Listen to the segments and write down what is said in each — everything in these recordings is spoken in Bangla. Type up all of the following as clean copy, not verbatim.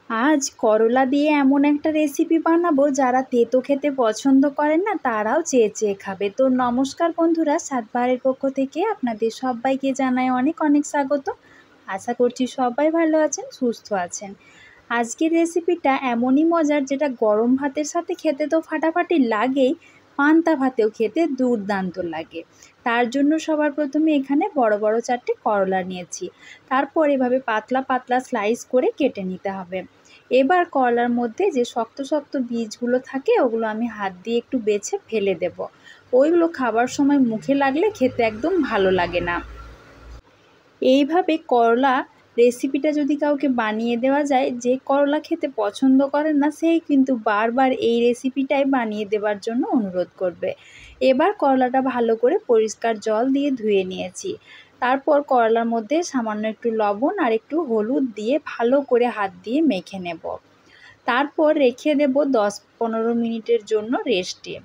আজ করলা দিয়ে এমন একটা রেসিপি বানাবো যারা তেতো খেতে পছন্দ করেন না তারাও চেয়ে চেয়ে খাবে। তো নমস্কার বন্ধুরা, স্বাদবাহারের পক্ষ থেকে আপনাদের সবাইকে জানাই অনেক অনেক স্বাগত। আশা করছি সবাই ভালো আছেন, সুস্থ আছেন। আজকের রেসিপিটা এমনই মজার যেটা গরম ভাতের সাথে খেতে তো ফাটাফাটি লাগেই, পান্তা ভাতেও খেতে দুর্দান্ত লাগে। তার জন্য সবার প্রথমে এখানে বড় বড় 4টে করলা নিয়েছি। তারপর এভাবে পাতলা পাতলা স্লাইস করে কেটে নিতে হবে। এবার করলার মধ্যে যে শক্ত শক্ত বীজগুলো থাকে ওগুলো আমি হাত দিয়ে একটু বেছে ফেলে দেব। ওইগুলো খাবার সময় মুখে লাগলে খেতে একদম ভালো লাগে না। এইভাবে করলা রেসিপিটা যদি কাউকে বানিয়ে দেওয়া যায়, যে করলা খেতে পছন্দ করেন না সেই কিন্তু বারবার এই রেসিপিটাই বানিয়ে দেওয়ার জন্য অনুরোধ করবে। এবার করলাটা ভালো করে পরিষ্কার জল দিয়ে ধুয়ে নিয়েছি। তারপর করলার মধ্যে সামান্য একটু লবণ আর একটু হলুদ দিয়ে ভালো করে হাত দিয়ে মেখে নেব। তারপর রেখে দেব 10-15 মিনিটের জন্য রেস্টে।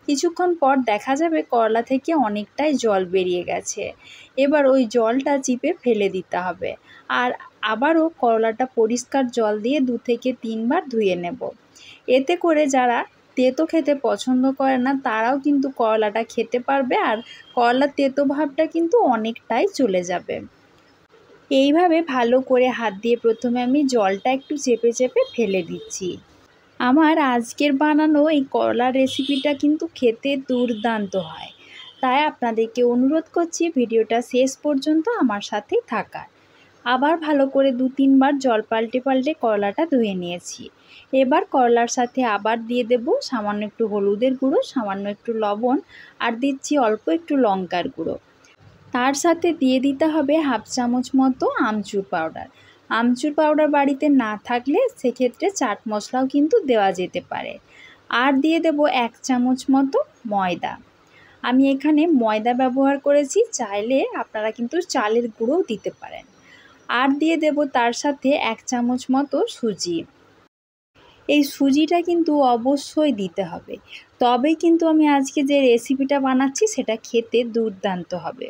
কিছুক্ষণ পর দেখা যাবে করলা থেকে অনেকটাই জল বেরিয়ে গেছে। এবার ওই জলটা চিপে ফেলে দিতে হবে। আর আবারও করলাটা পরিষ্কার জল দিয়ে 2 থেকে 3 বার ধুয়ে নেব। এতে করে যারা তেতো খেতে পছন্দ করে না তারাও কিন্তু করলাটা খেতে পারবে, আর করলার তেতো ভাবটা কিন্তু অনেকটাই চলে যাবে। এইভাবে ভালো করে হাত দিয়ে প্রথমে আমি জলটা একটু চেপে চেপে ফেলে দিচ্ছি। আমার আজকের বানানো এই করলার রেসিপিটা কিন্তু খেতে দুর্দান্ত হয়। তাই আপনাদেরকে অনুরোধ করছি ভিডিওটা শেষ পর্যন্ত আমার সাথেই থাকার। আবার ভালো করে 2-3 বার জল পাল্টে পাল্টে করলাটা ধুয়ে নিয়েছি। এবার করলার সাথে আবার দিয়ে দেব সামান্য একটু হলুদের গুঁড়ো, সামান্য একটু লবণ, আর দিচ্ছি অল্প একটু লঙ্কার গুঁড়ো। তার সাথে দিয়ে দিতে হবে 1/2 চামচ মতো আমচুর পাউডার। আমচুর পাউডার বাড়িতে না থাকলে সেক্ষেত্রে চাট মশলাও কিন্তু দেওয়া যেতে পারে। আর দিয়ে দেব 1 চামচ মতো ময়দা। আমি এখানে ময়দা ব্যবহার করেছি, চাইলে আপনারা কিন্তু চালের গুঁড়োও দিতে পারেন। আর দিয়ে দেব তার সাথে 1 চামচ মতো সুজি। এই সুজিটা কিন্তু অবশ্যই দিতে হবে, তবেই কিন্তু আমি আজকে যে রেসিপিটা বানাচ্ছি সেটা খেতে দুর্দান্ত হবে।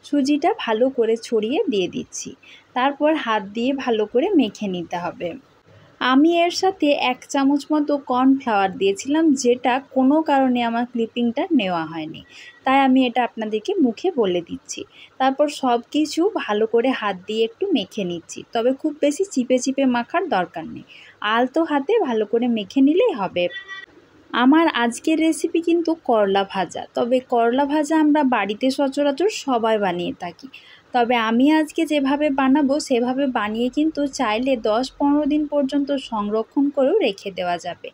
সুজিটা ভালো করে ছড়িয়ে দিয়ে দিচ্ছি। তারপর হাত দিয়ে ভালো করে মেখে নিতে হবে। আমি এর সাথে 1 চামচ মতো কর্নফ্লাওয়ার দিয়েছিলাম, যেটা কোনো কারণে আমার ক্লিপিংটা নেওয়া হয়নি, তাই আমি এটা আপনাদেরকে মুখে বলে দিচ্ছি। তারপর সব কিছু ভালো করে হাত দিয়ে একটু মেখে নিচ্ছি, তবে খুব বেশি চিপে চিপে মাখার দরকার নেই, আলতো হাতে ভালো করে মেখে নিলেই হবে। আমার আজকের রেসিপি কিন্তু করলা ভাজা, তবে করলা ভাজা আমরা বাড়িতে সচরাচর সবাই বানিয়ে থাকি। তবে আমি আজকে যেভাবে বানাবো সেভাবে বানিয়ে কিন্তু চাইলে 10-15 দিন পর্যন্ত সংরক্ষণ করেও রেখে দেওয়া যাবে।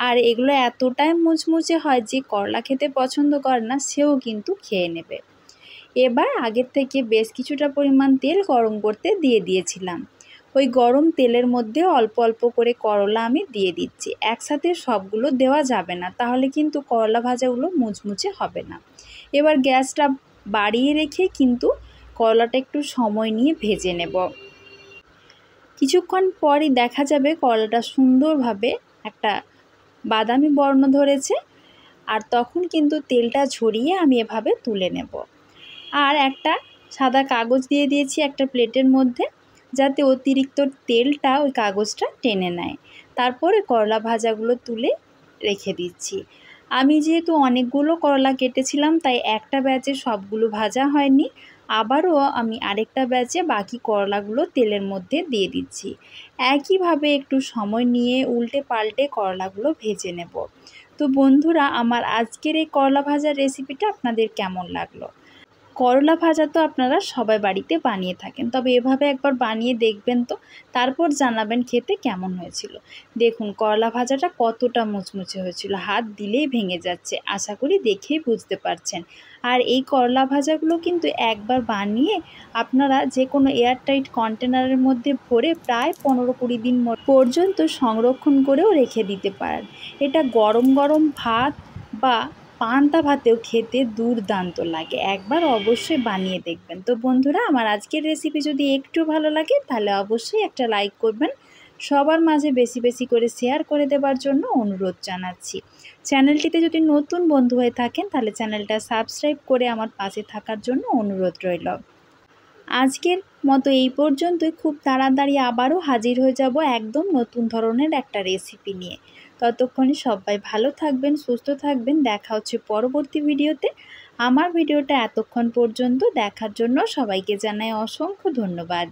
আর এগুলো এতটাই মুচমুচে হয় যে করলা খেতে পছন্দ করে না সেও কিন্তু খেয়ে নেবে। এবার আগের থেকে বেশ কিছুটা পরিমাণ তেল গরম করতে দিয়ে দিয়েছিলাম। ওই গরম তেলের মধ্যে অল্প অল্প করে করলা আমি দিয়ে দিচ্ছি। একসাথে সবগুলো দেওয়া যাবে না, তাহলে কিন্তু করলা ভাজাগুলো মুচমুচে হবে না। এবার গ্যাসটা বাড়িয়ে রেখে কিন্তু করলাটা একটু সময় নিয়ে ভেজে নেব। কিছুক্ষণ পরই দেখা যাবে করলাটা সুন্দরভাবে একটা বাদামি বর্ণ ধরেছে, আর তখন কিন্তু তেলটা ঝরিয়ে আমি এভাবে তুলে নেব। আর একটা সাদা কাগজ দিয়ে দিয়েছি একটা প্লেটের মধ্যে, যাতে অতিরিক্ত তেলটা ওই কাগজটা টেনে নেয়। তারপরে করলা ভাজাগুলো তুলে রেখে দিচ্ছি। আমি যেহেতু অনেকগুলো করলা কেটেছিলাম তাই একটা ব্যাচে সবগুলো ভাজা হয়নি, আবারও আমি আরেকটা ব্যাচে বাকি করলাগুলো তেলের মধ্যে দিয়ে দিচ্ছি। একইভাবে একটু সময় নিয়ে উল্টে পাল্টে করলাগুলো ভেজে নেব। তো বন্ধুরা, আমার আজকের এই করলা ভাজার রেসিপিটা আপনাদের কেমন লাগলো? করলা ভাজা তো আপনারা সবাই বাড়িতে বানিয়ে থাকেন, তবে এভাবে একবার বানিয়ে দেখবেন তো, তারপর জানাবেন খেতে কেমন হয়েছিল। দেখুন করলা ভাজাটা কতটা মুচমুচে হয়েছিল, হাত দিলেই ভেঙে যাচ্ছে, আশা করি দেখেই বুঝতে পারছেন। আর এই করলা ভাজাগুলো কিন্তু একবার বানিয়ে আপনারা যে কোনো এয়ারটাইট কন্টেনারের মধ্যে ভরে প্রায় 15-20 দিন পর্যন্ত সংরক্ষণ করেও রেখে দিতে পারেন। এটা গরম গরম ভাত বা পান্তা ভাতেও খেতে দুর্দান্ত লাগে, একবার অবশ্যই বানিয়ে দেখবেন। তো বন্ধুরা, আমার আজকের রেসিপি যদি একটু ভালো লাগে তাহলে অবশ্যই একটা লাইক করবেন, সবার মাঝে বেশি বেশি করে শেয়ার করে দেওয়ার জন্য অনুরোধ জানাচ্ছি। চ্যানেলটিতে যদি নতুন বন্ধু হয়ে থাকেন তাহলে চ্যানেলটা সাবস্ক্রাইব করে আমার পাশে থাকার জন্য অনুরোধ রইল। আজকের মতো এই পর্যন্তই। খুব তাড়াতাড়ি আবারও হাজির হয়ে যাব একদম নতুন ধরনের একটা রেসিপি নিয়ে। ততক্ষণে সবাই ভালো থাকবেন, সুস্থ থাকবেন। দেখা হচ্ছে পরবর্তী ভিডিওতে। আমার ভিডিওটা এতক্ষণ পর্যন্ত দেখার জন্য সবাইকে জানাই অসংখ্য ধন্যবাদ।